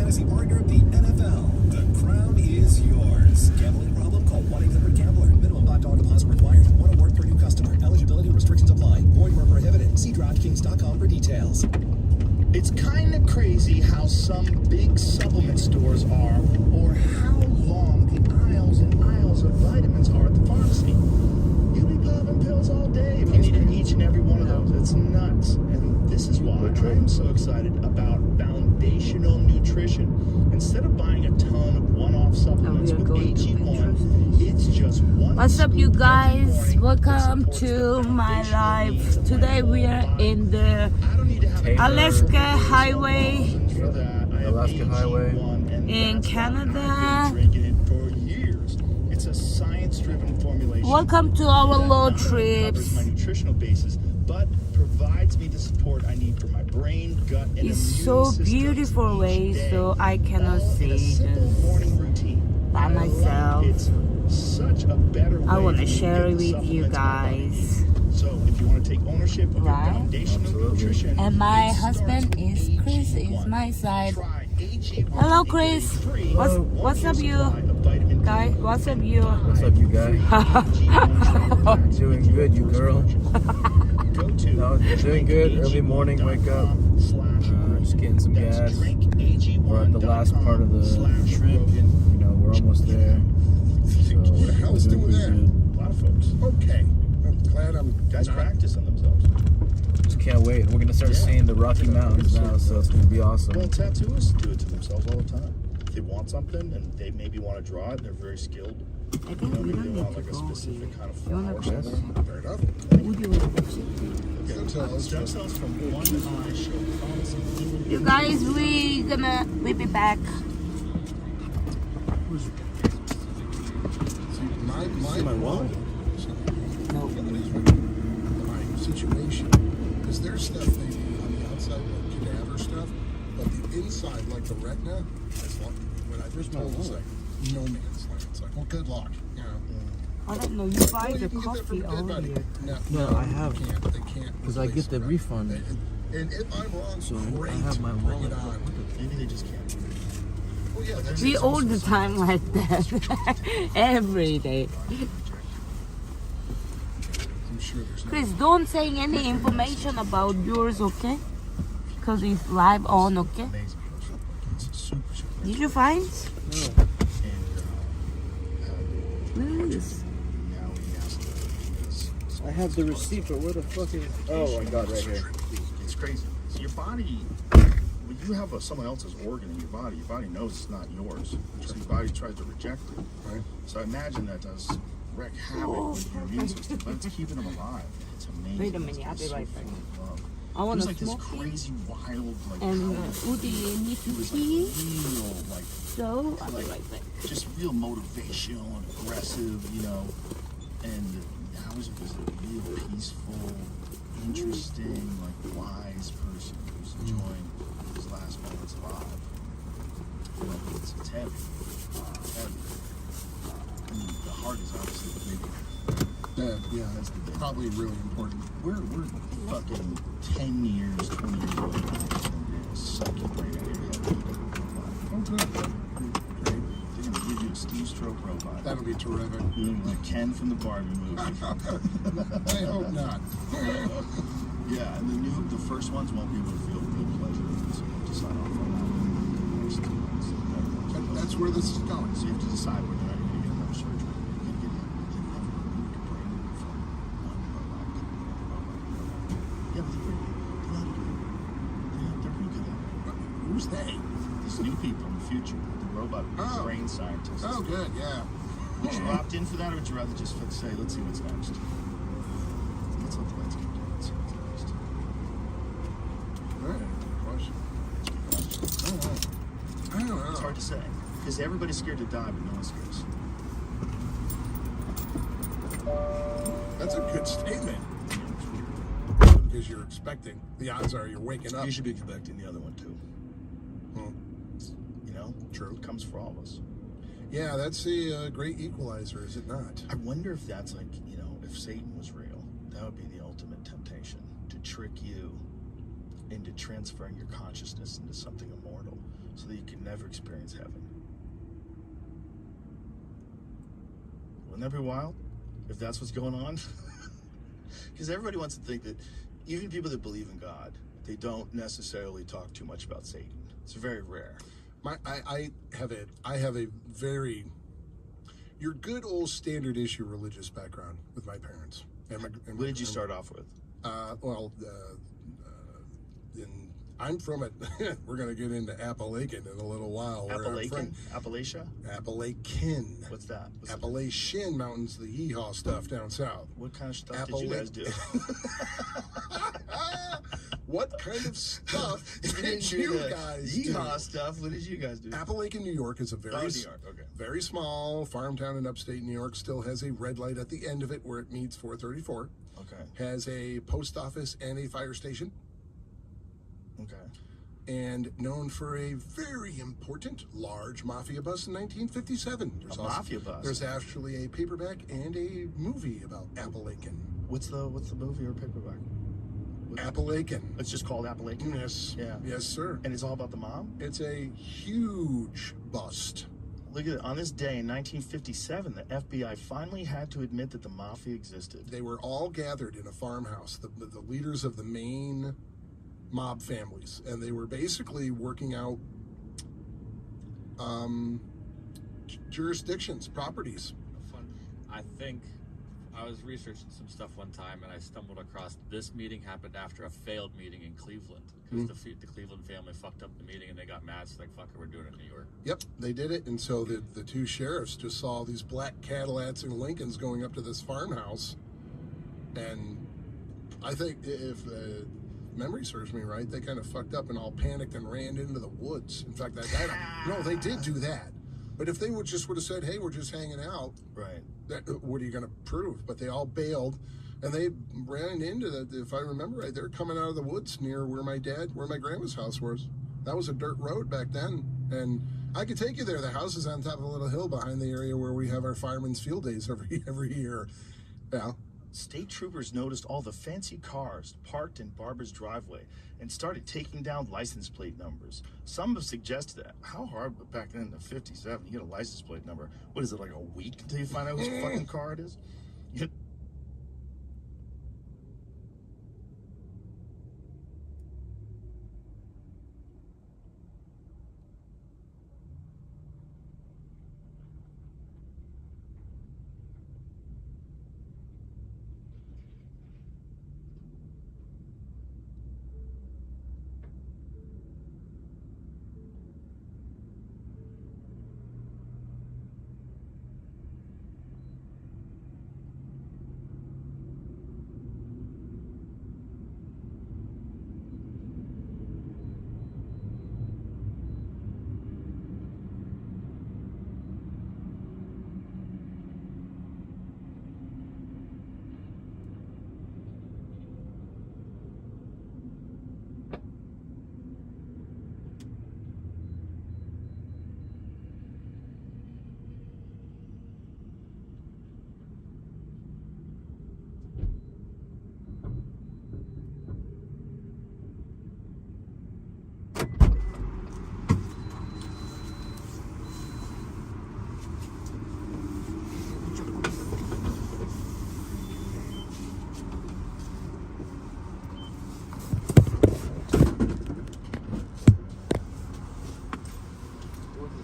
fantasy partner of the NFL. The crown is yours. Gambling problem? Call 1-800-GAMBLER. Minimum $5 deposit required. One award per new customer. Eligibility restrictions apply. Void where prohibited. See DraftKings.com for details. It's kind of crazy how some big supplement stores are, or how long the aisles and aisles of vitamins are at the pharmacy. You'll be popping pills all day if you needed each and every one of those. It's nuts. And this is why I'm so excited about foundational nutrition. Instead of buying a ton of one-off supplements with AG1, it's just one. What's up, you guys? Welcome to my life. Today we are in the Alaska Highway in Canada. It's a science-driven formulation. Welcome to our road trips. My nutritional basis, but provides me the support I need for my brain, gut, and It's so beautiful way, so I cannot see just by myself. It's such a better way. I want to share it with you guys. So if you want to take ownership of your foundational nutrition, and my husband is Chris, is my side. Hello, Chris. What's up, you guys? What's up, you? What's up, you guys? Doing good, you girl. No, doing good. Early morning, wake up. Just getting some gas. We're at the last part of the trip. You know, we're almost there. So, what the hell is doing that? A lot of folks. Okay. I'm glad Guys practicing themselves. just can't wait. We're gonna start seeing the Rocky Mountains now, so it's gonna be awesome. Well, tattooists do it to themselves all the time. If they want something and they maybe want to draw it, they're very skilled. I think we Maybe don't they need want to like a go specific here. kind of You wanna flower or go? something. Fair enough. Would you want to go? Stem cells from one eye show promising. You guys, we'll be back. See, my wallet? No. My situation. Because there's stuff they do on the outside, like cadaver stuff, but the inside, like the retina, it's like, when I first told it's like no man's land. It's like, well, good luck, you know. I don't know. You buy Well, the you can get that coffee from a dead over body. here. No, I have. They can't. Because I get the refund. And if I'm wrong, So great. I have my bring it wallet. on. Maybe they just can't. Well, yeah, that's We all the time like that. Every day. I'm sure there's no. Please don't say any information about yours, okay? Because it's live on, okay? Amazing. It's super. Did you find? And Where is? now he has to. I have the receipt, but where the fuck is? Oh, I got it right here. It's crazy. So your body, when you have someone else's organ in your body knows it's not yours. So your body tries to reject it. Right. So I imagine that does wreak havoc with your immune system, but it's keeping them alive. It's amazing. Wait a minute, It's I'll be so right back. full of love. I It want was to like this smoke it. crazy, wild, like, And power. Udi, you need It to was pee? like real, like, So, I'll be right back. just real motivational and aggressive, you know. And how was it? Was a real peaceful, interesting, like wise person who's enjoying his last moments alive. You know, it's heavy. It's heavy. And the heart is obviously maybe Yeah, that's the big. probably really important. We're fucking 10 years, 20 years away from this thing being sucking right out of your head. Oh, good. Great. They're gonna give you a Steve Stroke robot. That'll be terrific. Like Ken from the Barbie movie. I hope not. Yeah, and the first ones won't be able to feel good pleasure, so you have to sign off on that in the next 2 months. That's where this is going. So you have to decide whether or not you're going to get another surgery. You're going to get your brain from one robot to another robot. Yeah, but they're pretty good at it. Who's they? These new people in the future, the robot brain scientists. Oh, good, yeah. Would you opt in for that, or would you rather just say, let's see what's next? Let's let the lights keep doing. Let's see what's next. All right, question. I don't know. I don't know. It's hard to say, because everybody's scared to die, but no one's scared to sleep. That's a good statement. Because you're expecting. The odds are you're waking up. You should be expecting the other one too. You know, True. It comes for all of us. Yeah, that's a great equalizer, is it not? I wonder if that's like, you know, if Satan was real, that would be the ultimate temptation, to trick you into transferring your consciousness into something immortal. so that you can never experience heaven. Wouldn't that be wild? If that's what's going on? Because everybody wants to think that even people that believe in God, they don't necessarily talk too much about Satan. It's very rare. I have a very your good old standard issue religious background with my parents. What did you start off with? I'm from it. We're going to get into Appalachian in a little while. Appalachian? Appalachia? Appalachian. What's that? Appalachian Mountains, the yeehaw stuff down south. What kind of stuff did you guys do? What kind of stuff did you guys do? Yeehaw stuff. What did you guys do? Appalachian, New York is a New York. Okay. very small farm town in upstate New York. Still has a red light at the end of it where it meets 434. Okay. Has a post office and a fire station. Okay. And known for a very important large mafia bus in 1957. Mafia bus? There's actually a paperback and a movie about Appalachian. What's the movie or paperback? Appalachian. It's just called Appalachian? Yes. Yeah. Yes, sir. And it's all about the mom? It's a huge bust. Look at it. On this day in 1957, the FBI finally had to admit that the mafia existed. They were all gathered in a farmhouse, the leaders of the main mob families, and they were basically working out jurisdictions, properties. I think I was researching some stuff one time, and I stumbled across this meeting happened after a failed meeting in Cleveland because the Cleveland family fucked up the meeting and they got mad, so like, fuck it, we're doing it in New York. Yep, they did it, and so the two sheriffs just saw these black Cadillacs and Lincolns going up to this farmhouse, and I think if memory serves me right, they kind of fucked up and all panicked and ran into the woods. In fact, no, they did do that. But if they would have said, "Hey, we're just hanging out," right? What are you going to prove? But they all bailed, and they ran into the. If I remember right, they're coming out of the woods near where my grandma's house was. That was a dirt road back then, and I could take you there. The house is on top of a little hill behind the area where we have our firemen's field days every year. Yeah. State troopers noticed all the fancy cars parked in Barbara's driveway and started taking down license plate numbers. Some have suggested that. How hard back then in 57 you get a license plate number? What is it, like a week until you find out whose fucking car it is?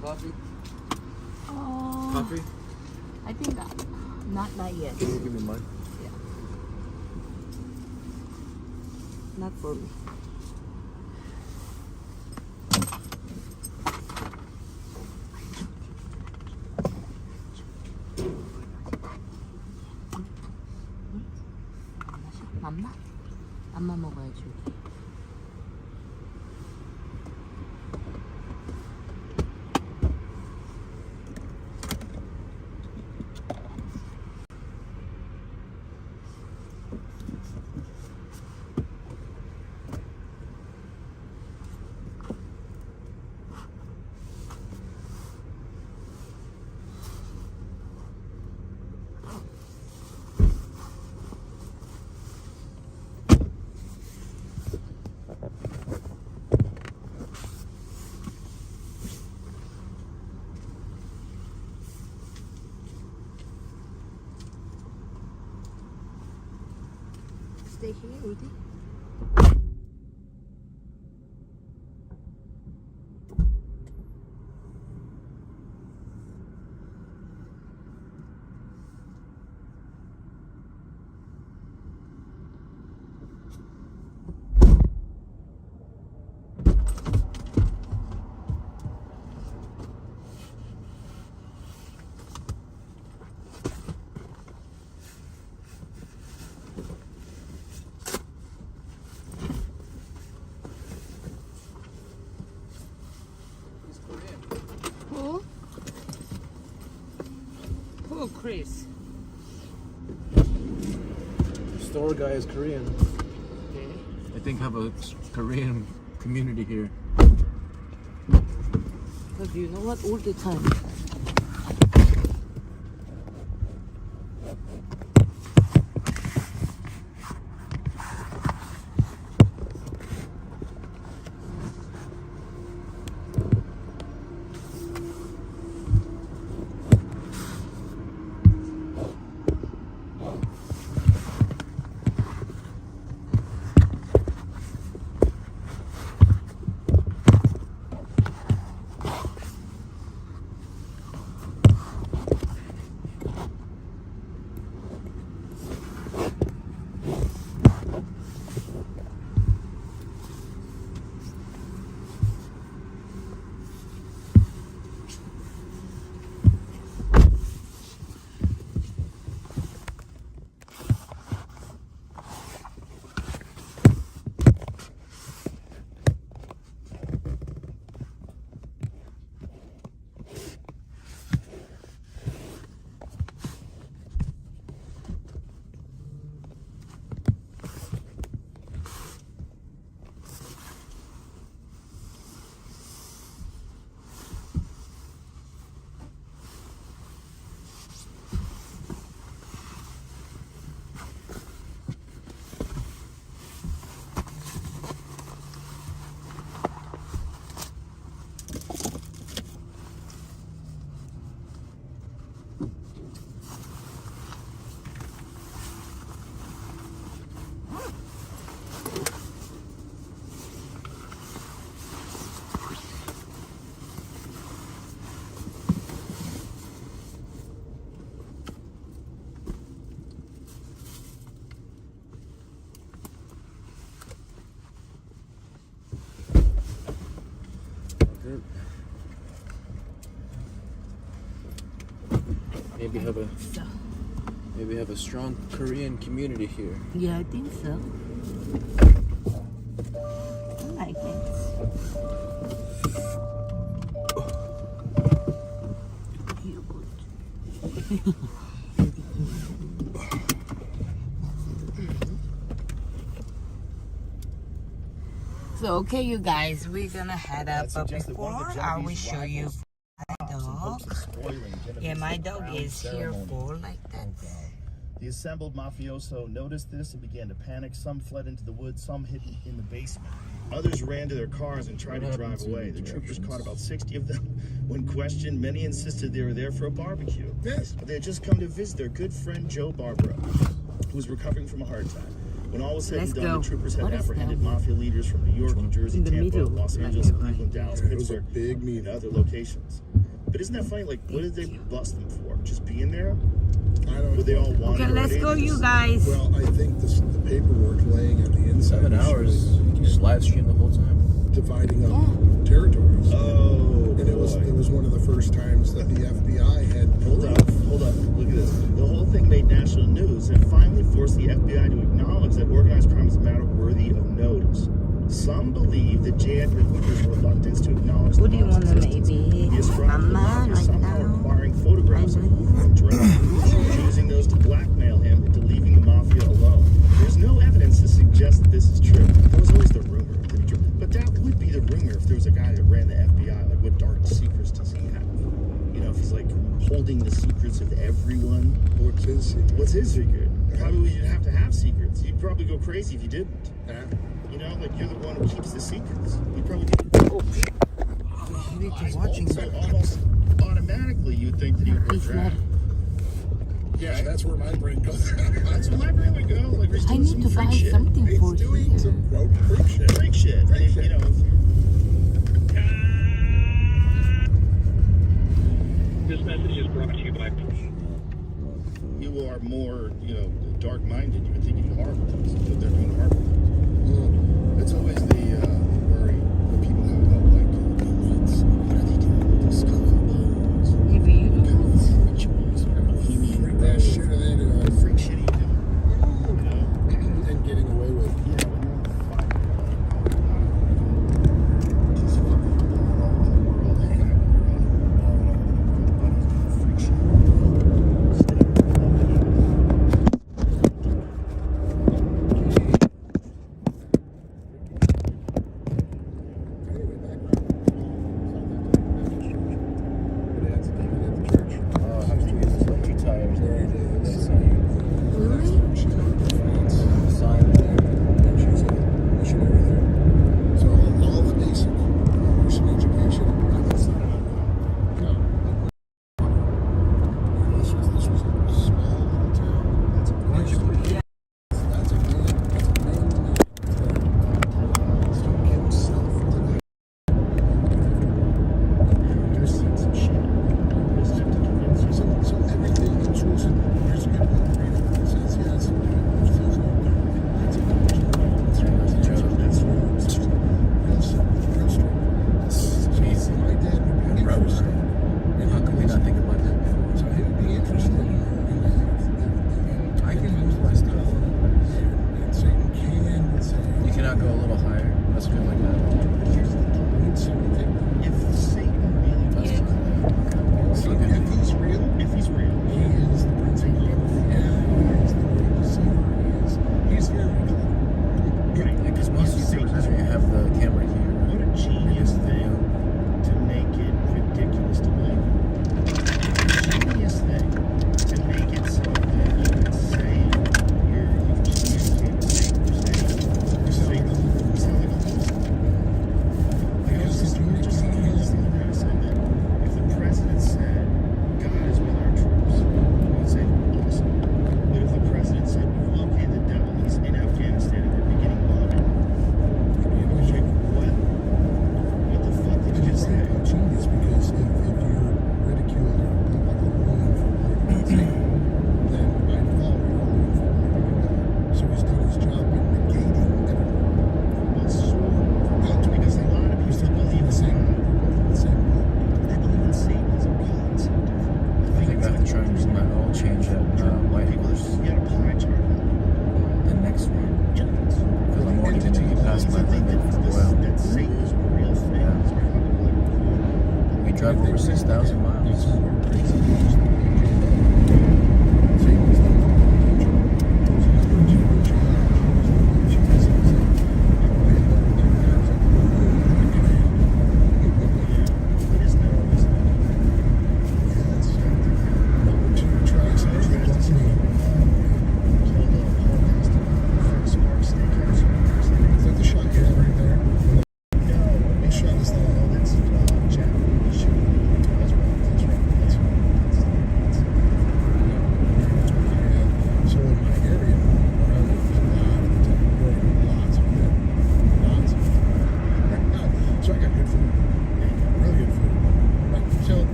Coffee? Oh, Coffee? I think not yet. Can you give me mine? Yeah. Not for me. 맘마 먹어야지. stay here, Rudy? Who? Who, Chris? Store guy is Korean. Okay. I think have a Korean community here. Because you know what? All the time. Maybe have a strong Korean community here. Yeah, I think so. I like it. So okay, you guys, we're gonna head up. But before I will show you my dog. Yeah, my dog is here for like that. The assembled mafioso noticed this and began to panic. Some fled into the woods, some hid in the basement. Others ran to their cars and tried to drive away. The troopers caught about 60 of them. When questioned, many insisted they were there for a barbecue. Yes. They had just come to visit their good friend Joe Barbaro, who was recovering from a heart attack. When all was said Let's and done, go. the troopers had What is apprehended that? mafia leaders from New York, New Jersey, In the Tampa, middle, Los like Angeles, it, right? Cleveland, Dallas, It was a Pittsburgh, big and meeting. other locations. But isn't that funny? Like, what did they bust them for? Just being there? I don't Would they all want Okay, let's go, you guys. Well, I think the paperwork laying on the inside 7 hours. You just live stream the whole time. dividing up territories. Oh, And it was one of the first times that the FBI had Hold up. Look at this. The whole thing made national news and finally forced the FBI to acknowledge that organized crime is a matter worthy of notice. Some believe that J. Edgar Hoover's reluctance to acknowledge What the do you want to existence maybe? he ascribed to the Mama, mafia right somehow now? acquiring photographs I of know. Hoover and Drake, using those to blackmail him into leaving the mafia alone. There's no evidence to suggest that this is true. There was always the rumor that it's true. But that would be the rumor if there was a guy that ran the FBI. Like, what dark secrets does he have? You know, if he's like holding the secrets of everyone. What's his secret? What's his secret? Probably you'd have to have secrets. You'd probably go crazy if you didn't. Yeah. You know, like you're the one who keeps the secrets. You'd probably get You need to watching so almost automatically you'd think that he would go It's drag. Yeah, that's where my brain goes. That's where my brain would go. Like, I need to buy something for He's doing here. some road freak shit. freak shit. Freak And, shit. you know, This message is brought to you by. you are more, you know, dark-minded. You would think you'd horrible things, but they're doing horrible things. It's always the worry that people have about, like, elites. What are they doing with the skull and bones? Maybe you What don't kind know. of rituals or bohemian Freak that shit are they doing? What freak shit are you doing? You know? And getting away with. Yeah, when you're on the fire, just fucking blowing all over the world, hanging out with your other blowing all over your buddies doing freak shit. Stay Oh, how to use the electric tires. There it is. Really? Sign there. Missionary there. So all the basic nursing education, that's not no. This was a small little town. That's a great. That's a man. He's gonna kill himself today. There's some shit. There's have to convince you. So everything intrusive. Here's a good one. Read it. It says yes. There's no that's a that's real simple, real straight. Jeez. My dad would be interested. How come we not think about that before? So he would be interested in I can use my stuff. and Satan can say, You cannot go a little higher. That's good like that. Here's the thing. it's something. If Satan really was Yeah. So if he's real, if he's real, he is the prince of devil. He is the great deceiver. He's very clever. right? Because most YouTubers have the camera here. What a genius thing to make it ridiculous to believe. Genius thing to make it so that you can say you've communicated with Satan. You're saying you sound like a loser. Like, just think of this thing that I said that if the president said God is with our troops, we'd say awesome. But if the president said we've located the devil, he's in Afghanistan and we're beginning bombing, what the fuck did And you it's just say? right, genius, because if you're ridiculed or like a loon for believing in Satan, then by default you're a loon for believing in God. So he's done his job in negating everything. Well, sort of. Because a lot of people believe in Same, God. same book. They believe in Satanism. God's so different. I think I have to try and use my oil change at White Horse. You got a pie chart. The next one. Because I'm already going to get past my limit for oil. That Satan's a real thing. It's probably We drive over 6,000 miles. It's more crazy.